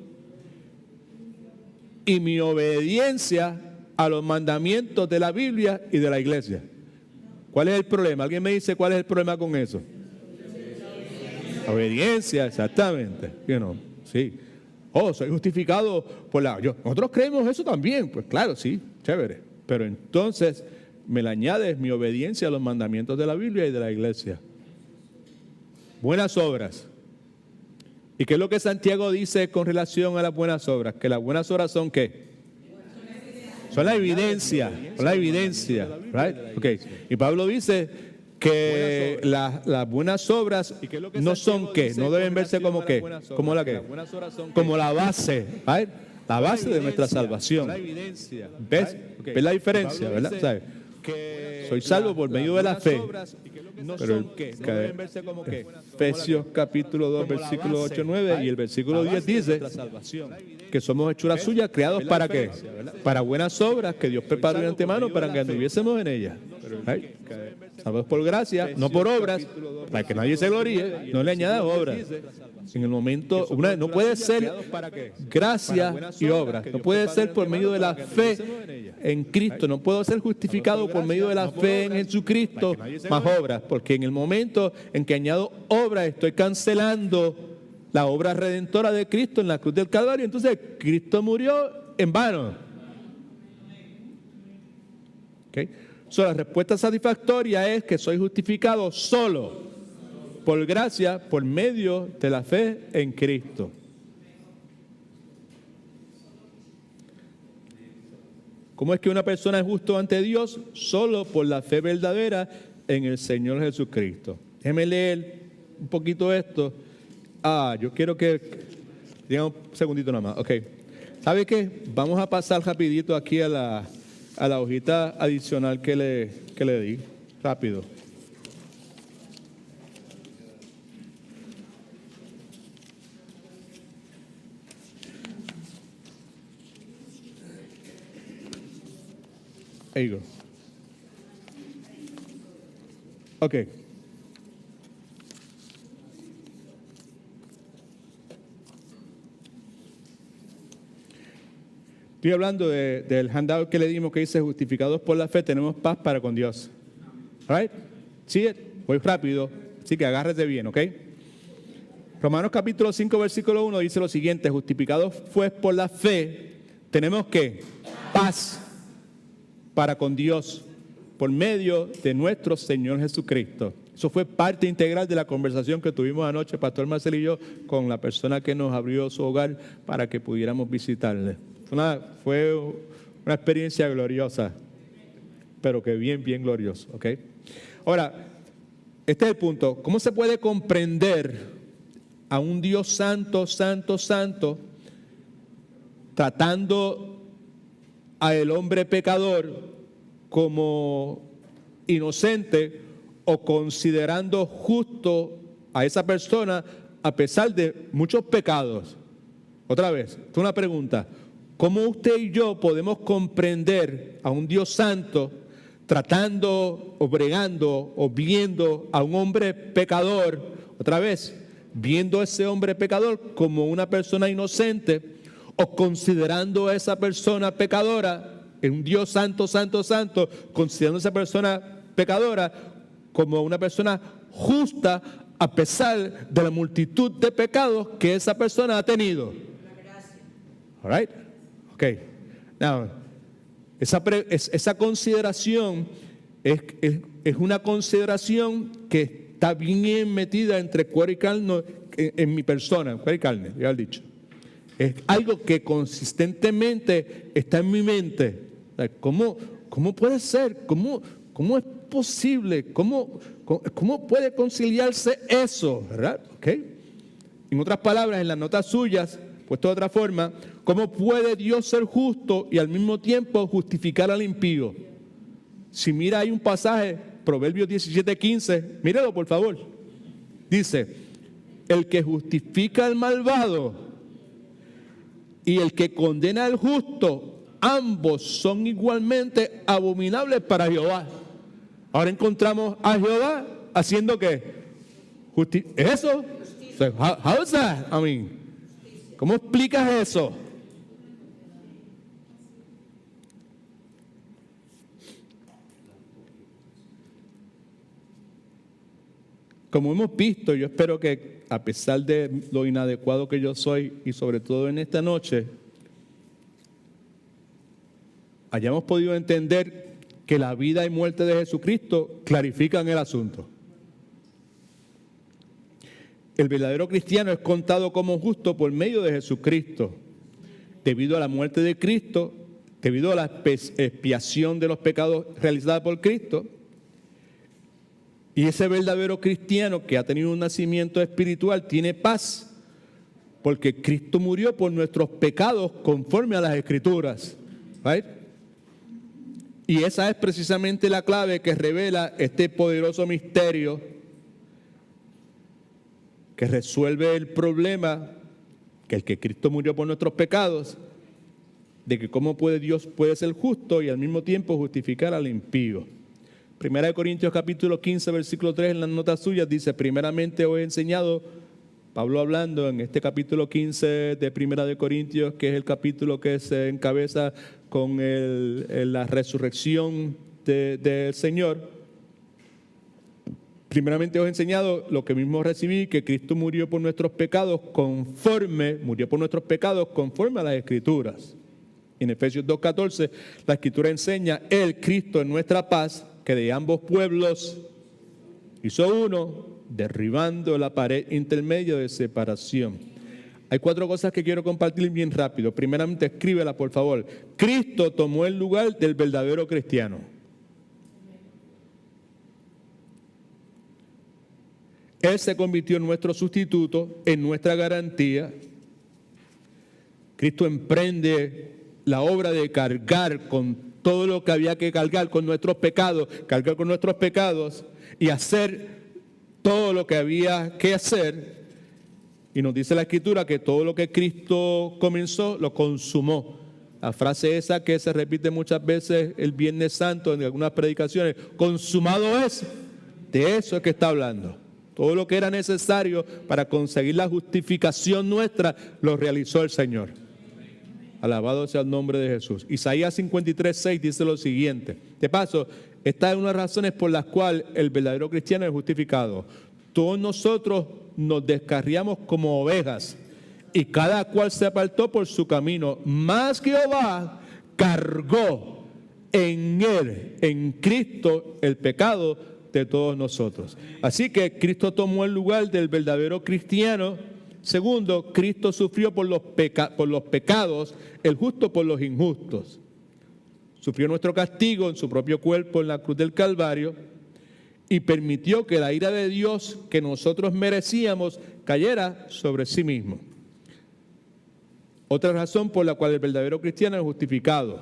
y mi obediencia a los mandamientos de la Biblia y de la iglesia. ¿Cuál es el problema? ¿Alguien me dice cuál es el problema con eso? Obediencia, exactamente. Sí. Oh, soy justificado por la... nosotros creemos eso también. Pues claro, sí, chévere. Pero entonces me le añades mi obediencia a los mandamientos de la Biblia y de la iglesia. Buenas obras. ¿Y qué es lo que Santiago dice con relación a las buenas obras? Que las buenas obras son ¿qué? Son la evidencia. Son la evidencia. Right? Okay. Y Pablo dice que las buenas obras no son ¿qué? No deben verse como ¿qué? Como la ¿qué? Como la base. Right? La base de nuestra salvación. ¿Ves? ¿Ves la diferencia? ¿Verdad? ¿Sabes? Soy salvo por medio de la fe. Pero Efesios capítulo 2, versículo 8, 9 y el versículo 10 dice que somos hechuras suyas, creados ¿para qué? Para buenas obras que Dios preparó de antemano para que anduviésemos en ellas. Salvos por gracia, no por obras, para que nadie se gloríe, no le añada obras. En el momento, no puede ser gracia y obras, no puede ser por medio de la fe en Cristo, no puedo ser justificado por medio de la fe en Jesucristo más obras, porque en el momento en que añado obras estoy cancelando la obra redentora de Cristo en la cruz del Calvario. Entonces Cristo murió en vano. ¿Okay? La respuesta satisfactoria es que soy justificado solo por gracia, por medio de la fe en Cristo. ¿Cómo es que una persona es justo ante Dios? Solo por la fe verdadera en el Señor Jesucristo. Déjeme leer un poquito esto. Yo quiero que digan un segundito nada más. Ok. ¿Sabe qué? Vamos a pasar rapidito aquí a la hojita adicional que le di. Rápido. There you go. Ok. Estoy hablando del handout que le dimos que dice justificados por la fe tenemos paz para con Dios. All right? Sí, voy rápido, así que agárrate bien, ¿ok? Romanos capítulo 5, versículo 1 dice lo siguiente: justificados pues por la fe, tenemos que paz para con Dios por medio de nuestro Señor Jesucristo. Eso fue parte integral de la conversación que tuvimos anoche, Pastor Marcel y yo, con la persona que nos abrió su hogar para que pudiéramos visitarle. Fue una experiencia gloriosa, pero que bien glorioso, ¿ok? Ahora, este es el punto. ¿Cómo se puede comprender a un Dios santo, santo, santo, tratando al hombre pecador como inocente o considerando justo a esa persona a pesar de muchos pecados? Otra vez, es una pregunta. ¿Cómo usted y yo podemos comprender a un Dios santo tratando o bregando o viendo a un hombre pecador, otra vez, viendo a ese hombre pecador como una persona inocente o considerando a esa persona pecadora, un Dios santo, santo, santo, considerando a esa persona pecadora como una persona justa a pesar de la multitud de pecados que esa persona ha tenido? All right? Ok. Now, esa consideración es una consideración que está bien metida entre cuero y carne en mi persona, cuero y carne, ya lo he dicho. Es algo que consistentemente está en mi mente. ¿Cómo puede ser? ¿Cómo es posible? ¿Cómo puede conciliarse eso? ¿Verdad? Okay. En otras palabras, en las notas suyas, puesto de otra forma, ¿cómo puede Dios ser justo y al mismo tiempo justificar al impío? Si mira, hay un pasaje, Proverbios 17:15, míralo por favor. Dice: el que justifica al malvado y el que condena al justo, ambos son igualmente abominables para Jehová. Ahora encontramos a Jehová haciendo ¿qué? ¿Eso? So, how is that? I mean, ¿cómo explicas eso? Como hemos visto, yo espero que a pesar de lo inadecuado que yo soy y sobre todo en esta noche, hayamos podido entender que la vida y muerte de Jesucristo clarifican el asunto. El verdadero cristiano es contado como justo por medio de Jesucristo, debido a la muerte de Cristo, debido a la expiación de los pecados realizada por Cristo. Y ese verdadero cristiano que ha tenido un nacimiento espiritual tiene paz, porque Cristo murió por nuestros pecados conforme a las Escrituras. ¿Right? Y esa es precisamente la clave que revela este poderoso misterio que resuelve el problema, que el que Cristo murió por nuestros pecados, de que cómo Dios puede ser justo y al mismo tiempo justificar al impío. Primera de Corintios capítulo 15, versículo 3 en las notas suyas dice: primeramente os he enseñado, Pablo hablando en este capítulo 15 de Primera de Corintios, que es el capítulo que se encabeza con la resurrección del Señor. Primeramente os he enseñado lo que mismo recibí, que Cristo murió por nuestros pecados conforme a las Escrituras. En Efesios 2:14 la Escritura enseña: el Cristo es nuestra paz, que de ambos pueblos hizo uno, derribando la pared intermedia de separación. Hay 4 cosas que quiero compartir bien rápido. Primeramente, escríbela por favor. Cristo tomó el lugar del verdadero cristiano. Él se convirtió en nuestro sustituto, en nuestra garantía. Cristo emprende la obra de cargar con todo lo que había que cargar con nuestros pecados, y hacer todo lo que había que hacer. Y nos dice la Escritura que todo lo que Cristo comenzó, lo consumó. La frase esa que se repite muchas veces el Viernes Santo en algunas predicaciones: consumado es. De eso es que está hablando. Todo lo que era necesario para conseguir la justificación nuestra, lo realizó el Señor. Alabado sea el nombre de Jesús. Isaías 53:6 dice lo siguiente. De paso, esta es una de las razones por las cuales el verdadero cristiano es justificado. Todos nosotros nos descarriamos como ovejas y cada cual se apartó por su camino. Mas Jehová cargó en él, en Cristo, el pecado de todos nosotros. Así que Cristo tomó el lugar del verdadero cristiano. Segundo, Cristo sufrió por los pecados, el justo por los injustos. Sufrió nuestro castigo en su propio cuerpo en la cruz del Calvario y permitió que la ira de Dios que nosotros merecíamos cayera sobre sí mismo. Otra razón por la cual el verdadero cristiano es justificado.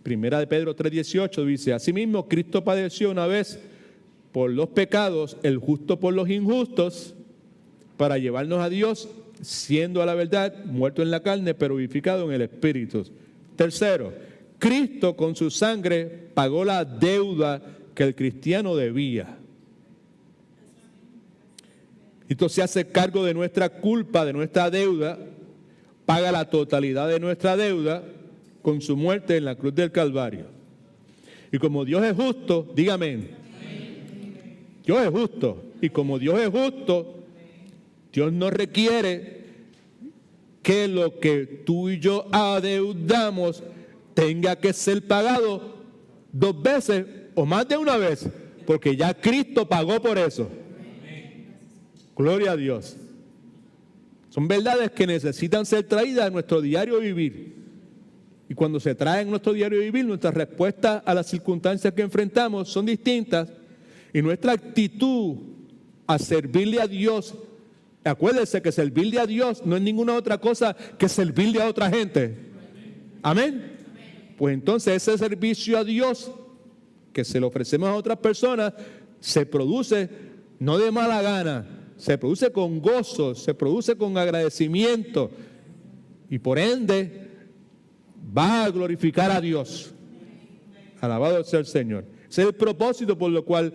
Primera de Pedro 3:18 dice, asimismo Cristo padeció una vez por los pecados, el justo por los injustos, para llevarnos a Dios, siendo a la verdad muerto en la carne, pero vivificado en el Espíritu. Tercero, Cristo con su sangre pagó la deuda que el cristiano debía. Cristo se hace cargo de nuestra culpa, de nuestra deuda, paga la totalidad de nuestra deuda con su muerte en la cruz del Calvario. Y como Dios es justo, dígame, Dios es justo. Y como Dios es justo, Dios no requiere que lo que tú y yo adeudamos tenga que ser pagado 2 veces o más de una vez, porque ya Cristo pagó por eso. Gloria a Dios. Son verdades que necesitan ser traídas a nuestro diario vivir. Y cuando se traen en nuestro diario vivir, nuestras respuestas a las circunstancias que enfrentamos son distintas. Y nuestra actitud a servirle a Dios, acuérdense que servirle a Dios no es ninguna otra cosa que servirle a otra gente. Amén. Pues entonces ese servicio a Dios que se le ofrecemos a otras personas se produce no de mala gana, se produce con gozo, se produce con agradecimiento y por ende va a glorificar a Dios. Alabado sea el Señor. Ese es el propósito por lo cual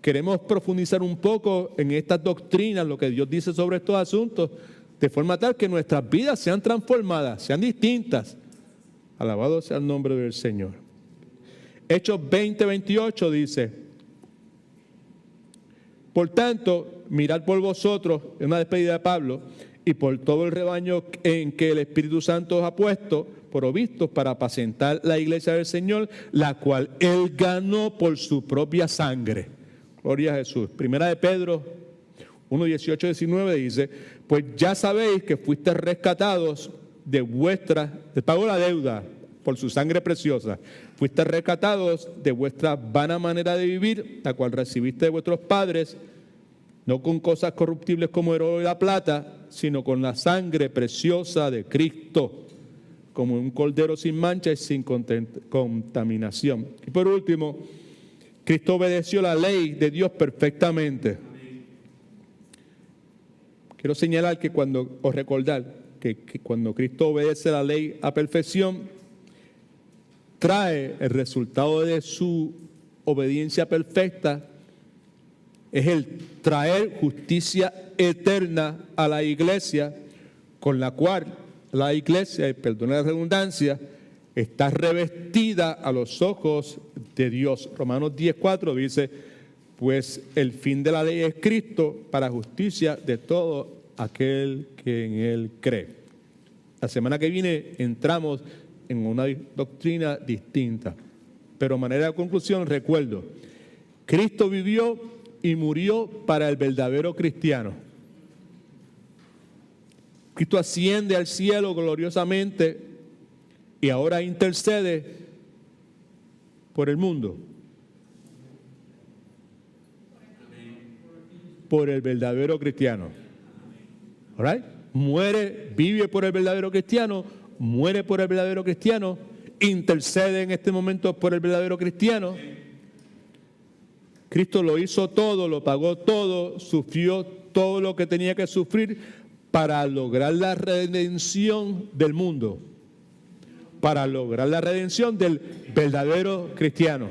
queremos profundizar un poco en estas doctrinas, lo que Dios dice sobre estos asuntos, de forma tal que nuestras vidas sean transformadas, sean distintas. Alabado sea el nombre del Señor. Hechos 20:28 dice, por tanto, mirad por vosotros, es una despedida de Pablo, y por todo el rebaño en que el Espíritu Santo os ha puesto por obispos para apacentar la iglesia del Señor, la cual Él ganó por su propia sangre. Gloria a Jesús. Primera de Pedro 1:18-19 dice, pues ya sabéis que fuisteis rescatados de pago la deuda por su sangre preciosa. Fuisteis rescatados de vuestra vana manera de vivir, la cual recibiste de vuestros padres, no con cosas corruptibles como el oro y la plata, sino con la sangre preciosa de Cristo, como un cordero sin mancha y sin contaminación. Y por último, Cristo obedeció la ley de Dios perfectamente. Quiero señalar que recordar que cuando Cristo obedece la ley a perfección, trae el resultado de su obediencia perfecta, es el traer justicia eterna a la iglesia, con la cual la iglesia, y perdona la redundancia, está revestida a los ojos de Dios. Romanos 10:4 dice, pues el fin de la ley es Cristo para justicia de todo aquel que en Él cree. La semana que viene entramos en una doctrina distinta, pero de manera de conclusión recuerdo, Cristo vivió y murió para el verdadero cristiano. Cristo asciende al cielo gloriosamente y ahora intercede por el mundo, por el verdadero cristiano. All right? Muere, vive por el verdadero cristiano, muere por el verdadero cristiano, intercede en este momento por el verdadero cristiano. Cristo lo hizo todo, lo pagó todo, sufrió todo lo que tenía que sufrir para lograr la redención del mundo, para lograr la redención del verdadero cristiano.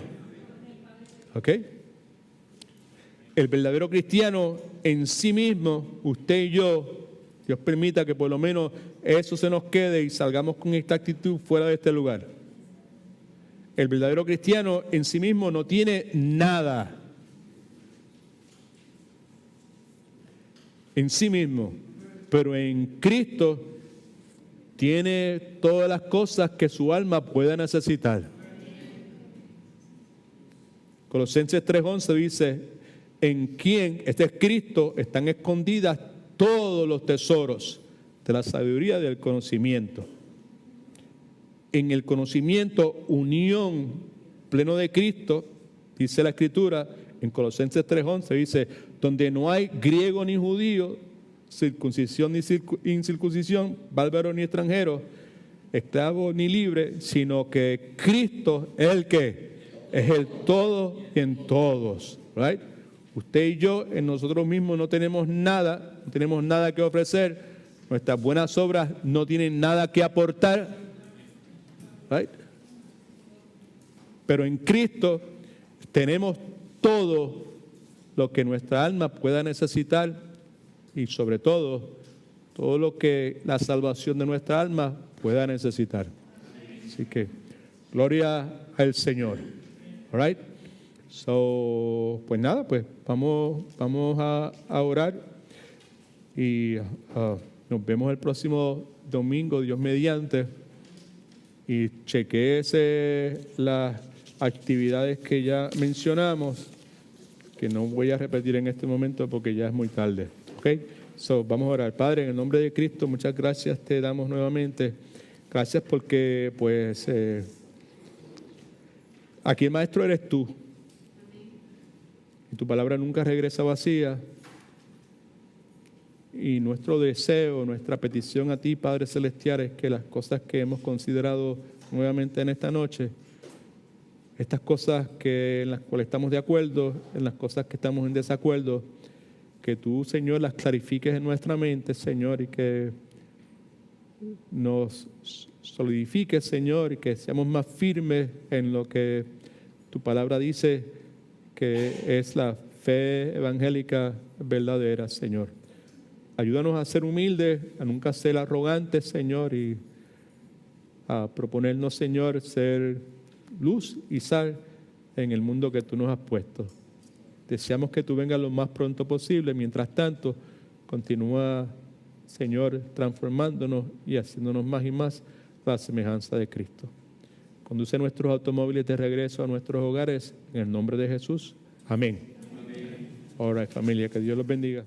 ¿Ok? El verdadero cristiano en sí mismo, usted y yo, Dios permita que por lo menos eso se nos quede y salgamos con esta actitud fuera de este lugar. El verdadero cristiano en sí mismo no tiene nada en sí mismo, pero en Cristo tiene todas las cosas que su alma pueda necesitar. Colosenses 3:11 dice, en quien, este es Cristo, están escondidas todos los tesoros de la sabiduría y del conocimiento. En el conocimiento, unión pleno de Cristo, dice la Escritura, en Colosenses 3:11 dice, donde no hay griego ni judío, circuncisión ni incircuncisión, bárbaro ni extranjero, esclavo ni libre, sino que Cristo es el que es el todo y en todos. Right? Usted y yo, en nosotros mismos no tenemos nada que ofrecer, nuestras buenas obras no tienen nada que aportar. Right? Pero en Cristo tenemos todo lo que nuestra alma pueda necesitar y sobre todo lo que la salvación de nuestra alma pueda necesitar. Así que gloria al Señor. All right? So, pues nada, pues vamos a orar y nos vemos el próximo domingo, Dios mediante, y chequéese las actividades que ya mencionamos, que no voy a repetir en este momento porque ya es muy tarde. ¿Ok? So, vamos a orar. Padre, en el nombre de Cristo, muchas gracias te damos nuevamente. Gracias porque, pues, aquí el maestro eres tú. Y tu palabra nunca regresa vacía. Y nuestro deseo, nuestra petición a ti, Padre Celestial, es que las cosas que hemos considerado nuevamente en esta noche, estas cosas en las cuales estamos de acuerdo, en las cosas que estamos en desacuerdo, que tú, Señor, las clarifiques en nuestra mente, Señor, y que nos solidifiques, Señor, y que seamos más firmes en lo que tu palabra dice que es la fe evangélica verdadera, Señor. Ayúdanos a ser humildes, a nunca ser arrogantes, Señor, y a proponernos, Señor, ser luz y sal en el mundo que tú nos has puesto. Deseamos que tú vengas lo más pronto posible. Mientras tanto, continúa, Señor, transformándonos y haciéndonos más y más la semejanza de Cristo. Conduce nuestros automóviles de regreso a nuestros hogares en el nombre de Jesús. Amén. Ahora, familia, que Dios los bendiga.